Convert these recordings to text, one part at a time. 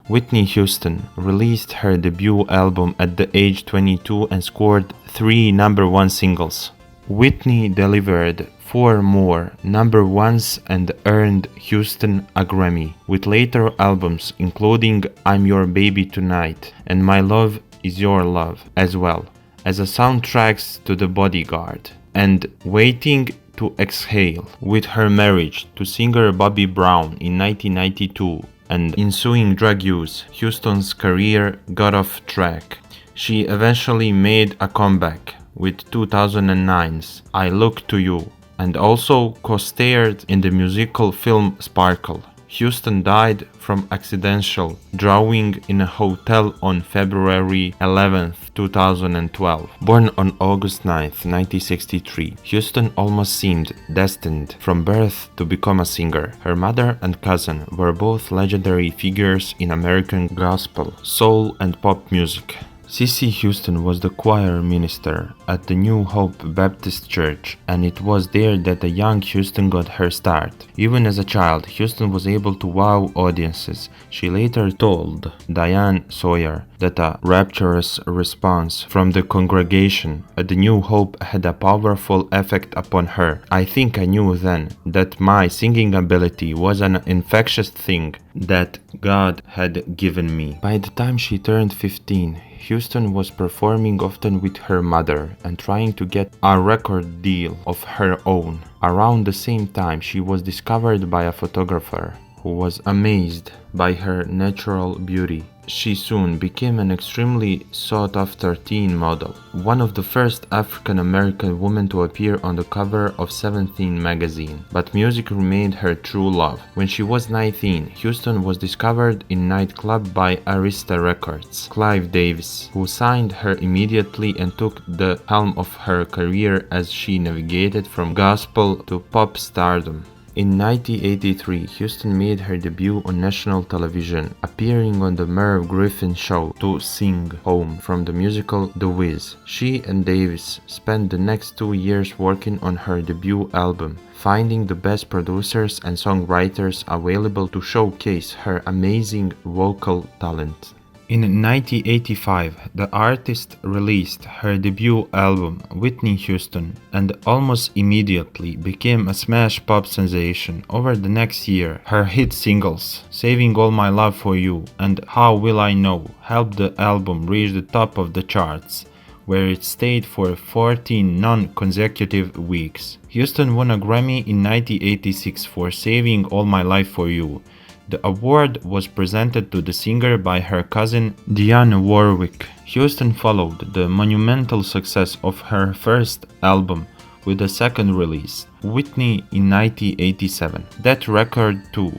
Whitney Houston released her debut album at the age 22 and scored 3 number one singles. Whitney delivered 4 more number ones and earned Houston a Grammy, with later albums including I'm Your Baby Tonight and My Love Is Your Love, as well as soundtracks to The Bodyguard and Waiting to Exhale. With her marriage to singer Bobby Brown in 1992 and ensuing drug use, Houston's career got off track. She eventually made a comeback with 2009's I Look to You, and also co-starred in the musical film Sparkle. Houston died from accidental drowning in a hotel on February 11, 2012. Born on August 9, 1963, Houston almost seemed destined from birth to become a singer. Her mother and cousin were both legendary figures in American gospel, soul, and pop music. Cissy Houston was the choir minister at the New Hope Baptist Church, and it was there that a young Houston got her start. Even as a child, Houston was able to wow audiences. She later told Diane Sawyer that a rapturous response from the congregation at the New Hope had a powerful effect upon her. I think I knew then that my singing ability was an infectious thing that God had given me. By the time she turned 15, Houston was performing often with her mother and trying to get a record deal of her own. Around the same time, she was discovered by a photographer who was amazed by her natural beauty. She soon became an extremely sought-after teen model, one of the first African-American women to appear on the cover of 17 magazine. But music remained her true love. When she was 19, Houston was discovered in nightclub by Arista Records. Clive Davis, who signed her immediately and took the helm of her career as she navigated from gospel to pop stardom. In 1983, Houston made her debut on national television, appearing on the Merv Griffin Show to sing Home from the musical The Wiz. She and Davis spent the next 2 years working on her debut album, finding the best producers and songwriters available to showcase her amazing vocal talent. In 1985, the artist released her debut album, Whitney Houston, and almost immediately became a smash pop sensation. Over the next year, her hit singles, Saving All My Love for You and How Will I Know, helped the album reach the top of the charts, where it stayed for 14 non-consecutive weeks. Houston won a Grammy in 1986 for Saving All My Life for You. The award was presented to the singer by her cousin Dionne Warwick. Houston followed the monumental success of her first album with a second release, Whitney, in 1987. That record too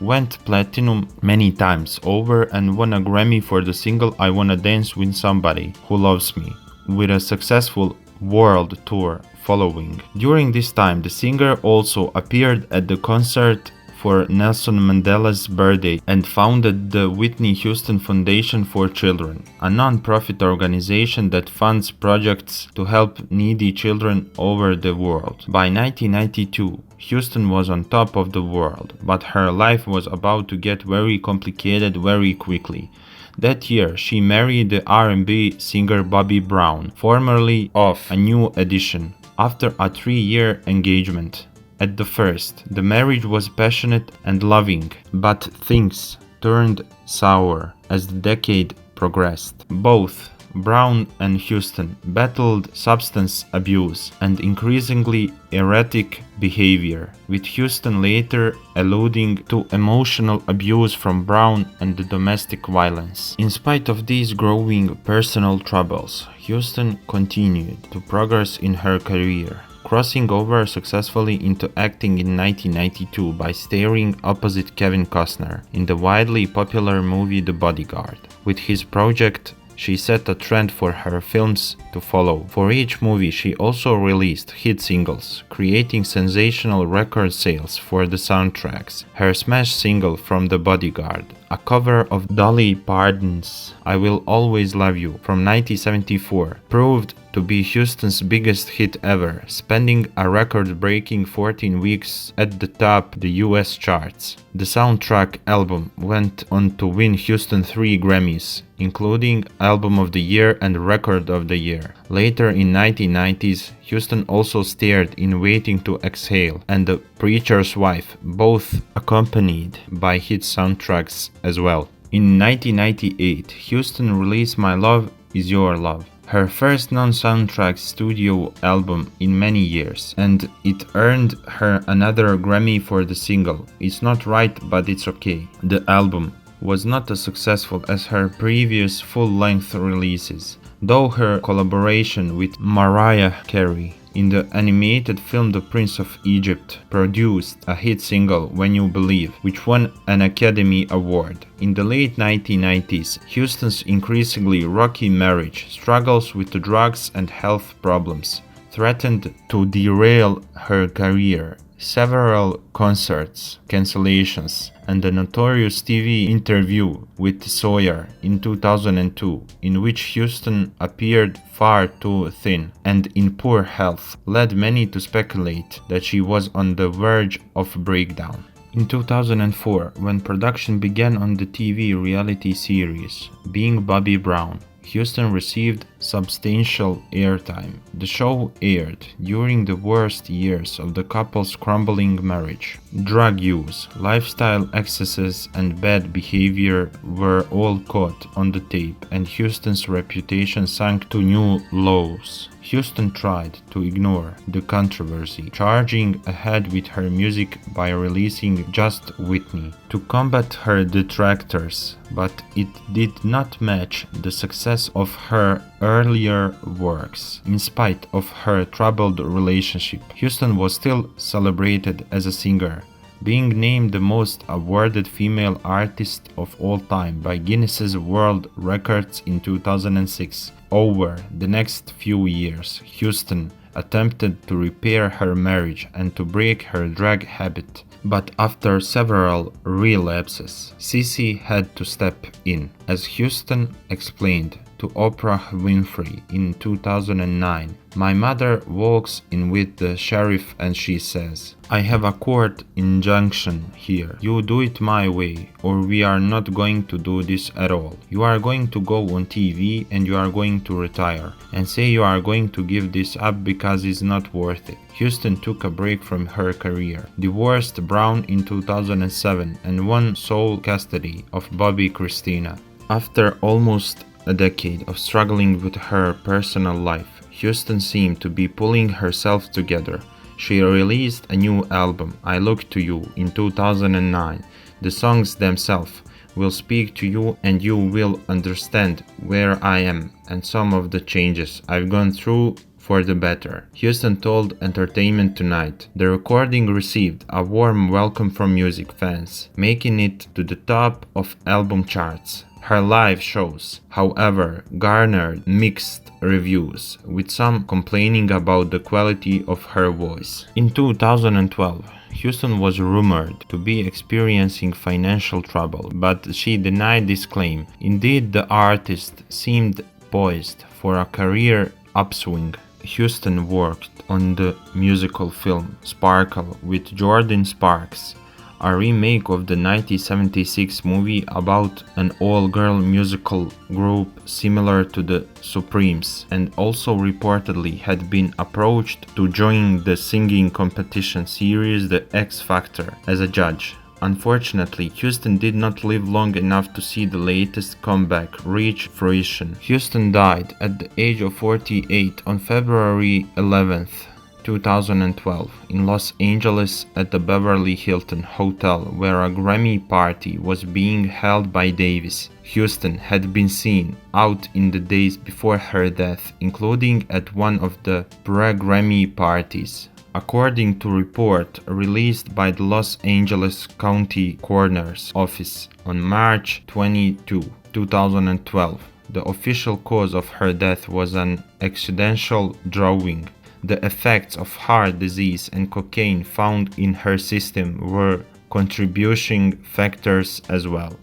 went platinum many times over and won a Grammy for the single I Wanna Dance With Somebody Who Loves Me, with a successful world tour following. During this time, the singer also appeared at the concert for Nelson Mandela's birthday and founded the Whitney Houston Foundation for Children, a non-profit organization that funds projects to help needy children over the world. By 1992, Houston was on top of the world, but her life was about to get very complicated very quickly. That year, she married the R&B singer Bobby Brown, formerly of A New Edition, after a 3-year engagement. At the first, the marriage was passionate and loving, but things turned sour as the decade progressed. Both Brown and Houston battled substance abuse and increasingly erratic behavior, with Houston later alluding to emotional abuse from Brown and the domestic violence. In spite of these growing personal troubles, Houston continued to progress in her career, crossing over successfully into acting in 1992 by starring opposite Kevin Costner in the widely popular movie The Bodyguard. With his project, she set a trend for her films to follow. For each movie, she also released hit singles, creating sensational record sales for the soundtracks. Her smash single from The Bodyguard, a cover of Dolly Parton's I Will Always Love You from 1974, proved to to be Houston's biggest hit ever, spending a record-breaking 14 weeks at the top the US charts. The soundtrack album went on to win Houston 3 Grammys, including Album of the Year and Record of the Year. Later in 1990s, Houston also starred in Waiting to Exhale and The Preacher's Wife, both accompanied by hit soundtracks as well. In 1998, Houston released My Love Is Your Love, her first non-soundtrack studio album in many years, and it earned her another Grammy for the single It's Not Right But It's Okay. The album was not as successful as her previous full-length releases, though her collaboration with Mariah Carey in the animated film The Prince of Egypt produced a hit single, When You Believe, which won an Academy Award. In the late 1990s, Houston's increasingly rocky marriage, struggles with drugs and health problems threatened to derail her career. Several concerts cancellations and a notorious TV interview with Sawyer in 2002, in which Houston appeared far too thin and in poor health, led many to speculate that she was on the verge of breakdown. In 2004, when production began on the TV reality series Being Bobby Brown, Houston received substantial airtime. The show aired during the worst years of the couple's crumbling marriage. Drug use, lifestyle excesses, and bad behavior were all caught on the tape, and Houston's reputation sank to new lows. Houston tried to ignore the controversy, charging ahead with her music by releasing Just Whitney to combat her detractors, but it did not match the success of her earlier works. In spite of her troubled relationship, Houston was still celebrated as a singer, being named the most awarded female artist of all time by Guinness's World Records in 2006. Over the next few years, Houston attempted to repair her marriage and to break her drug habit, but after several relapses, Cissy had to step in. As Houston explained to Oprah Winfrey in 2009, "My mother walks in with the sheriff and she says, I have a court injunction here. You do it my way or we are not going to do this at all. You are going to go on TV and you are going to retire and say you are going to give this up because it's not worth it." Houston took a break from her career, divorced Brown in 2007 and won sole custody of Bobby Christina. After almost a decade of struggling with her personal life, Houston seemed to be pulling herself together. She released a new album, I Look to You, in 2009. The songs themselves will speak to you and you will understand where I am and some of the changes I've gone through for the better, Houston told Entertainment Tonight. The recording received a warm welcome from music fans, making it to the top of album charts. Her live shows, however, garnered mixed reviews, with some complaining about the quality of her voice. In 2012, Houston was rumored to be experiencing financial trouble, but she denied this claim. Indeed, the artist seemed poised for a career upswing. Houston worked on the musical film Sparkle with Jordan Sparks, a remake of the 1976 movie about an all-girl musical group similar to the Supremes, and also reportedly had been approached to join the singing competition series The X Factor as a judge. Unfortunately, Houston did not live long enough to see the latest comeback reach fruition. Houston died at the age of 48 on February 11th. 2012 in Los Angeles at the Beverly Hilton Hotel, where a Grammy party was being held by Davis. Houston had been seen out in the days before her death, including at one of the pre-Grammy parties. According to a report released by the Los Angeles County Coroner's Office on March 22, 2012, the official cause of her death was an accidental drowning. The effects of heart disease and cocaine found in her system were contributing factors as well.